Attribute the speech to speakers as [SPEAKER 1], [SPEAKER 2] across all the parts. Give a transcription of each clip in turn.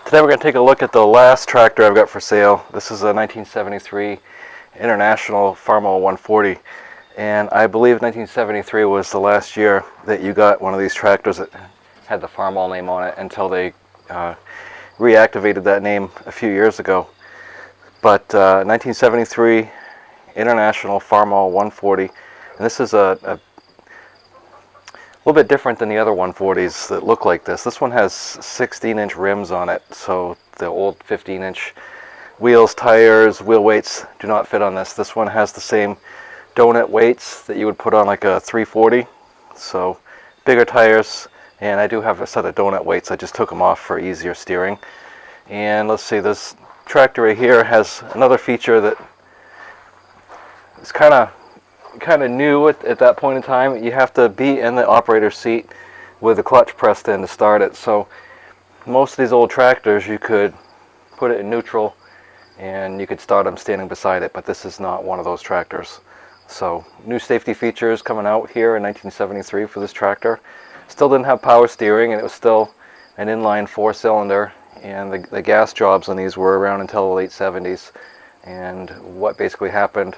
[SPEAKER 1] Today we're going to take a look at the last tractor I've got for sale. This is a 1973 International Farmall 140, and I believe 1973 was the last year that you got one of these tractors that had the Farmall name on it until they reactivated that name a few years ago. But 1973 International Farmall 140, and this is a little bit different than the other 140s that look like this. This one has 16-inch rims on it, so the old 15-inch wheels, tires, wheel weights do not fit on this. This one has the same donut weights that you would put on like a 340, so bigger tires, and I do have a set of donut weights. I just took them off for easier steering. And let's see, this tractor right here has another feature that is kind of new at that point in time. You have to be in the operator's seat with the clutch pressed in to start it. So most of these old tractors, you could put it in neutral and you could start them standing beside it, but this is not one of those tractors. So new safety features coming out here in 1973 for this tractor. Still didn't have power steering, and it was still an inline 4-cylinder, and the gas jobs on these were around until the late 70s. And what basically happened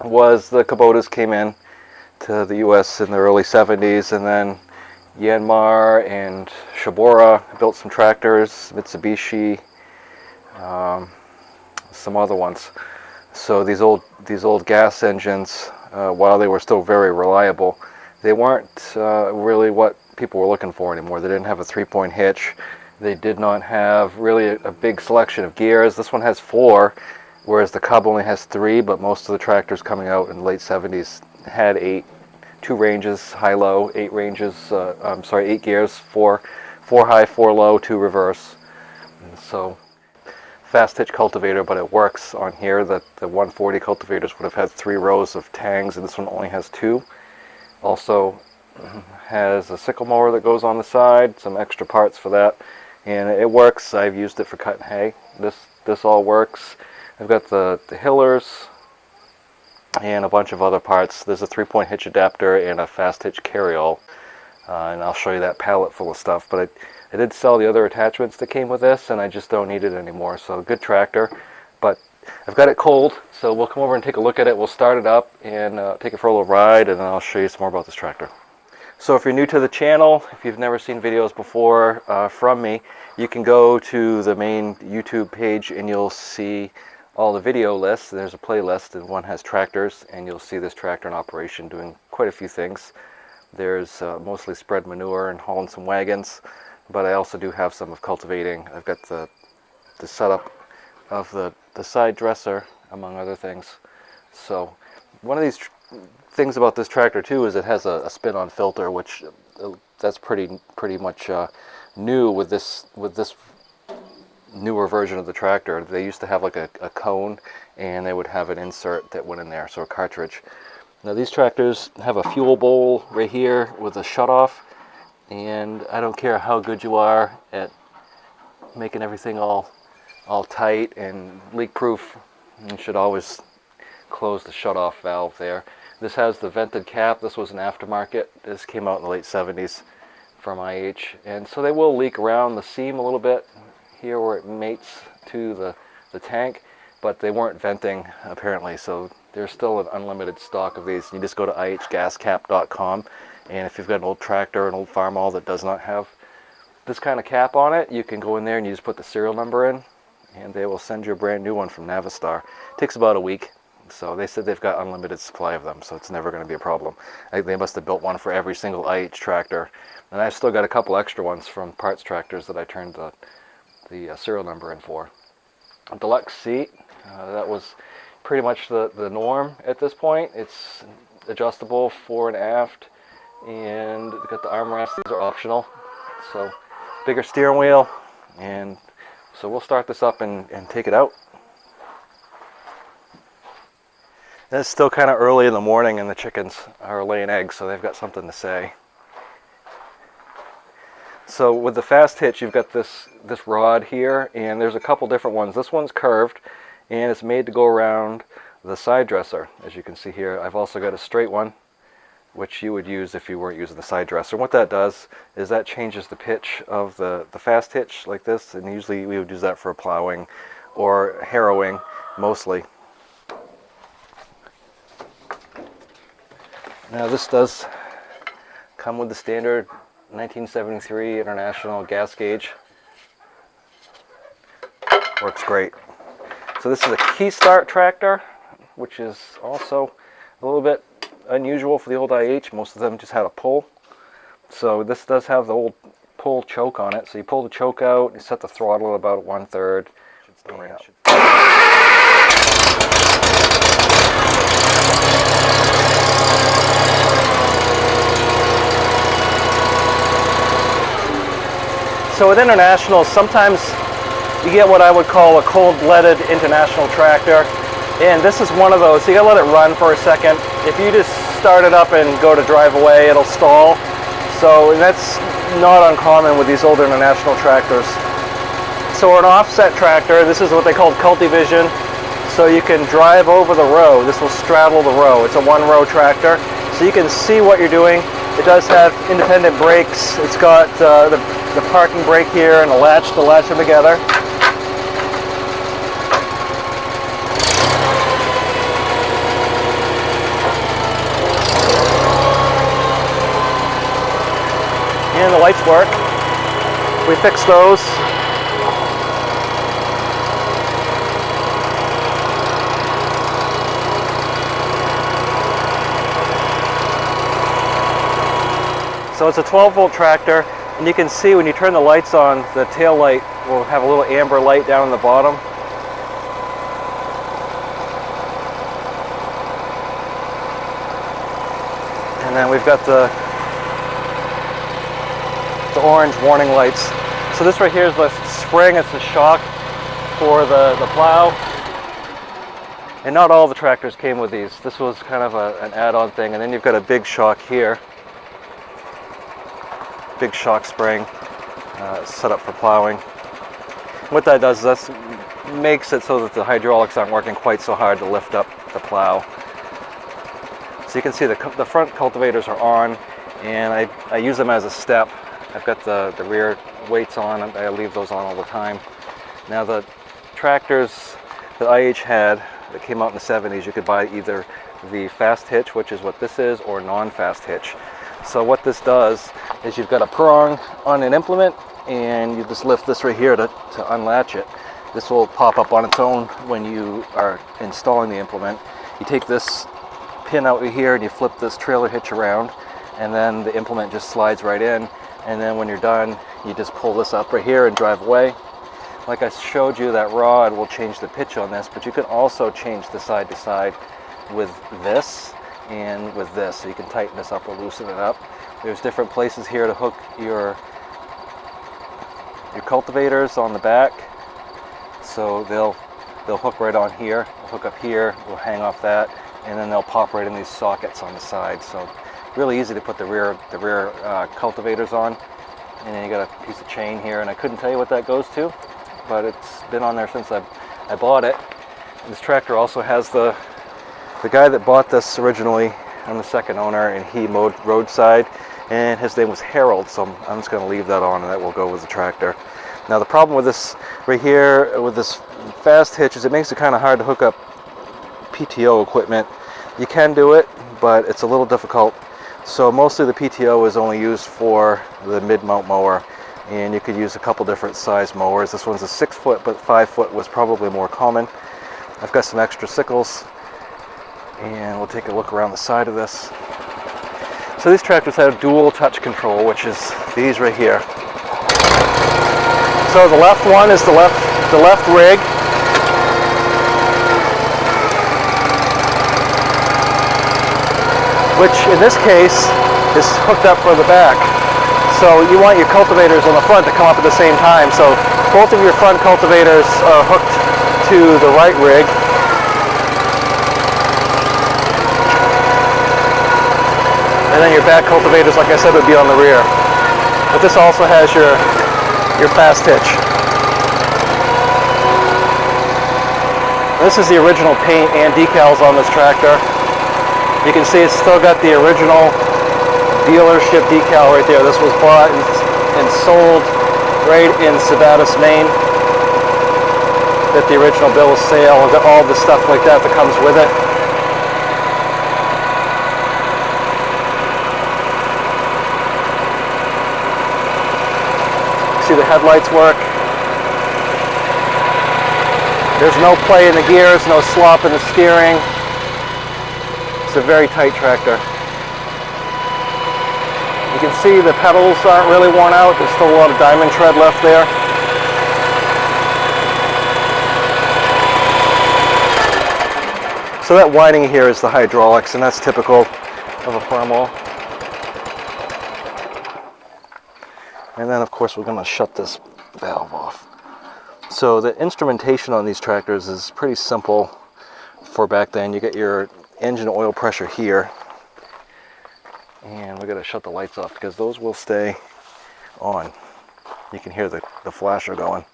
[SPEAKER 1] was the Kubotas came in to the US in the early 70s, and then Yanmar and Shibora built some tractors, Mitsubishi, some other ones. So these old gas engines, while they were still very reliable, they weren't really what people were looking for anymore. They didn't have a 3-point hitch. They did not have really a big selection of gears. This one has 4, whereas the Cub only has 3, but most of the tractors coming out in the late 70s had 8, 2 ranges, high-low, 8 ranges, 8 gears, 4 high, 4 low, 2 reverse. And so fast hitch cultivator, but it works on here. That the 140 cultivators would have had 3 rows of tangs, and this one only has 2. Also has a sickle mower that goes on the side, some extra parts for that, and it works. I've used it for cutting hay. This all works. I've got the hillers and a bunch of other parts. There's a 3-point hitch adapter and a fast hitch carryall, and I'll show you that pallet full of stuff. But I did sell the other attachments that came with this, and I just don't need it anymore. So good tractor, but I've got it cold, so we'll come over and take a look at it. We'll start it up and take it for a little ride, and then I'll show you some more about this tractor. So if you're new to the channel, if you've never seen videos before from me, you can go to the main YouTube page and you'll see all the video lists. There's a playlist, and one has tractors, and you'll see this tractor in operation doing quite a few things. There's mostly spread manure and hauling some wagons, but I also do have some of cultivating. I've got the setup of the side dresser, among other things. So one of these things about this tractor too is it has a spin-on filter, which that's pretty much new with this newer version of the tractor. They used to have like a cone, and they would have an insert that went in there, so a cartridge. Now these tractors have a fuel bowl right here with a shutoff, and I don't care how good you are at making everything all tight and leak proof, you should always close the shutoff valve there. This has the vented cap. This was an aftermarket. This came out in the late 70s from IH, and so they will leak around the seam a little bit here where it mates to the tank, but they weren't venting apparently, so there's still an unlimited stock of these. You just go to ihgascap.com, and if you've got an old tractor, an old Farmall that does not have this kind of cap on it, you can go in there and you just put the serial number in, and they will send you a brand new one from Navistar. It takes about a week, so they said they've got unlimited supply of them, so it's never going to be a problem. They must have built one for every single IH tractor, and I've still got a couple extra ones from parts tractors that I turned the serial number in for. A deluxe seat, that was pretty much the norm at this point. It's adjustable fore and aft, and got the armrests. These are optional. So bigger steering wheel, and so we'll start this up and take it out. And it's still kind of early in the morning, and the chickens are laying eggs, so they've got something to say. So with the fast hitch, you've got this rod here, and there's a couple different ones. This one's curved, and it's made to go around the side dresser, as you can see here. I've also got a straight one which you would use if you weren't using the side dresser. And what that does is that changes the pitch of the fast hitch like this, and usually we would use that for plowing or harrowing mostly. Now this does come with the standard 1973 International gas gauge. Works great. So this is a key start tractor, which is also a little bit unusual for the old IH. Most of them just had a pull. So this does have the old pull choke on it. So you pull the choke out, you set the throttle about 1/3. So with Internationals, sometimes you get what I would call a cold-blooded International tractor, and this is one of those. So you gotta let it run for a second. If you just start it up and go to drive away, it'll stall. So that's not uncommon with these old International tractors. So an offset tractor, this is what they call Cultivision. So you can drive over the row. This will straddle the row. It's a one-row tractor, so you can see what you're doing. It does have independent brakes. It's got the parking brake here and a latch to latch them together. And the lights work. We fixed those. So it's a 12-volt tractor, and you can see when you turn the lights on, the tail light will have a little amber light down on the bottom. And then we've got the orange warning lights. So this right here is the spring, it's the shock for the plow. And not all the tractors came with these. This was kind of an add-on thing. And then you've got a big shock here. Big shock spring set up for plowing. What that does is that makes it so that the hydraulics aren't working quite so hard to lift up the plow. So you can see the front cultivators are on, and I use them as a step. I've got the rear weights on, I leave those on all the time. Now the tractors that IH had that came out in the 70s, you could buy either the fast hitch, which is what this is, or non-fast hitch. So what this does is you've got a prong on an implement, and you just lift this right here to unlatch it. This will pop up on its own when you are installing the implement. You take this pin out here and you flip this trailer hitch around, and then the implement just slides right in. And then when you're done, you just pull this up right here and drive away. Like I showed you, that rod will change the pitch on this, but you can also change the side to side with this and with this, so you can tighten this up or loosen it up. There's different places here to hook your cultivators on the back, so they'll hook right on here, hook up here, will hang off that, and then they'll pop right in these sockets on the side. So really easy to put the rear cultivators on. And then you got a piece of chain here, and I couldn't tell you what that goes to, but it's been on there since I bought it. And this tractor also has the guy that bought this originally. I'm the second owner, and he mowed roadside, and his name was Harold, so I'm just going to leave that on, and that will go with the tractor. Now the problem with this right here, with this fast hitch, is it makes it kind of hard to hook up PTO equipment. You can do it, but it's a little difficult. So mostly the PTO is only used for the mid-mount mower, and you could use a couple different size mowers. This one's a 6-foot, but 5-foot was probably more common. I've got some extra sickles, and we'll take a look around the side of this. So these tractors have dual touch control, which is these right here. So the left one is the left rig. Which in this case is hooked up for the back. So you want your cultivators on the front to come up at the same time. So both of your front cultivators are hooked to the right rig. And then your back cultivators, like I said, would be on the rear. But this also has your fast hitch. This is the original paint and decals on this tractor. You can see it's still got the original dealership decal right there. This was bought and sold right in Sabattis, Maine. Got the original bill of sale, got all the stuff like that that comes with it. See the headlights work. There's no play in the gears, no slop in the steering. It's a very tight tractor. You can see the pedals aren't really worn out. There's still a lot of diamond tread left there. So that whining here is the hydraulics, and that's typical of a Farmall. And then of course we're going to shut this valve off. So the instrumentation on these tractors is pretty simple for back then. You get your engine oil pressure here. And we're going to shut the lights off because those will stay on. You can hear the flasher going.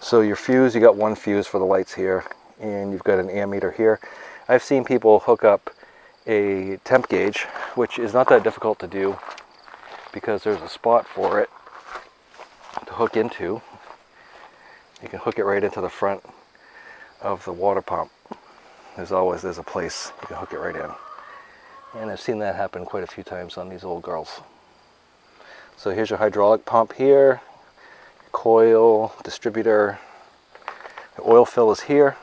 [SPEAKER 1] So your fuse, you got one fuse for the lights here, and you've got an ammeter here. I've seen people hook up a temp gauge, which is not that difficult to do because there's a spot for it to hook into. You can hook it right into the front of the water pump. There's a place you can hook it right in. And I've seen that happen quite a few times on these old girls. So here's your hydraulic pump here, coil, distributor. The oil fill is here.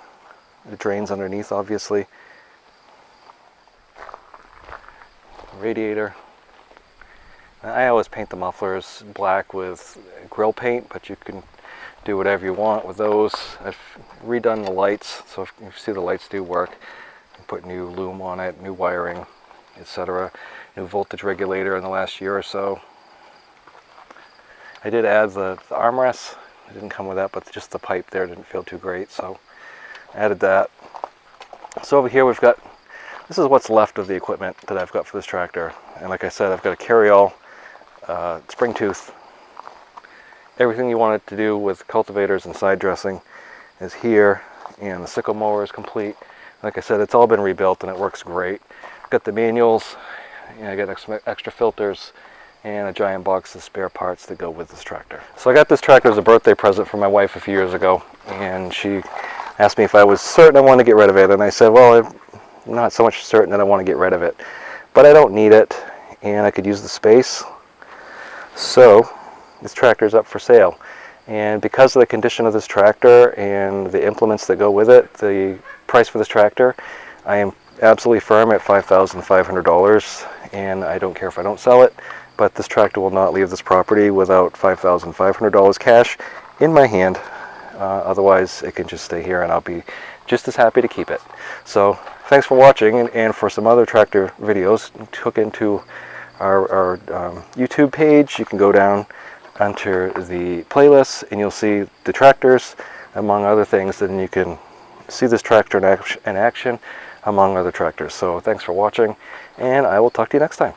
[SPEAKER 1] It drains underneath, obviously. Radiator. And I always paint the mufflers black with grill paint, but you can do whatever you want with those. I've redone the lights, so if you see the lights do work. Put new loom on it, new wiring, etc. New voltage regulator in the last year or so. I did add the armrests. It didn't come with that, but just the pipe there didn't feel too great, so I added that. So over here we've got, this is what's left of the equipment that I've got for this tractor. And like I said, I've got a carry-all, spring tooth. Everything you want it to do with cultivators and side dressing is here, and the sickle mower is complete. Like I said, it's all been rebuilt and it works great. Got the manuals, and I got extra filters, and a giant box of spare parts that go with this tractor. So I got this tractor as a birthday present for my wife a few years ago, and she asked me if I was certain I wanted to get rid of it, and I said, well, I'm not so much certain that I want to get rid of it, but I don't need it, and I could use the space. So this tractor is up for sale, and because of the condition of this tractor and the implements that go with it, the price for this tractor, I am absolutely firm at $5,500, and I don't care if I don't sell it, but this tractor will not leave this property without $5,500 cash in my hand. Otherwise it can just stay here and I'll be just as happy to keep it. So thanks for watching, and for some other tractor videos, hook into our YouTube page. You can go down onto the playlist and you'll see the tractors among other things, and you can see this tractor in action among other tractors. So thanks for watching, and I will talk to you next time.